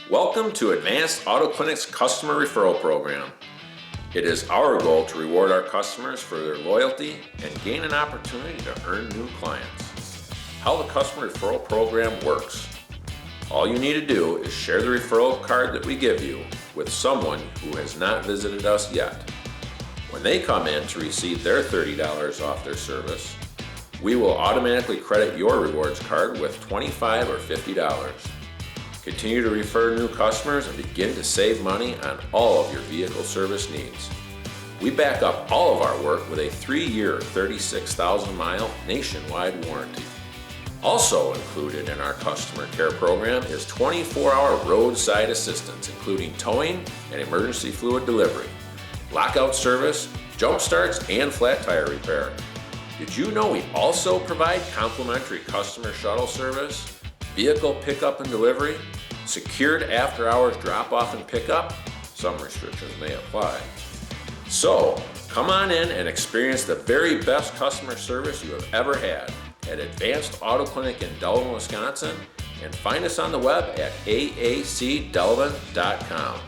Welcome to Advanced Auto Clinic's customer referral program. It is our goal to reward our customers for their loyalty and gain an opportunity to earn new clients. How the customer referral program works. All you need to do is share the referral card that we give you with someone who has not visited us yet. When they come in to receive their $30 off their service, we will automatically credit your rewards card with $25 or $50. Continue to refer new customers and begin to save money on all of your vehicle service needs. We back up all of our work with a 3-year, 36,000-mile nationwide warranty. Also included in our customer care program is 24-hour roadside assistance, including towing and emergency fluid delivery, lockout service, jump starts, and flat tire repair. Did you know we also provide complimentary customer shuttle service, vehicle pickup and delivery, secured after-hours drop-off and pickup? Some restrictions may apply. So, come on in and experience the very best customer service you have ever had at Advanced Auto Clinic in Delavan, Wisconsin, and find us on the web at aacdelavan.com.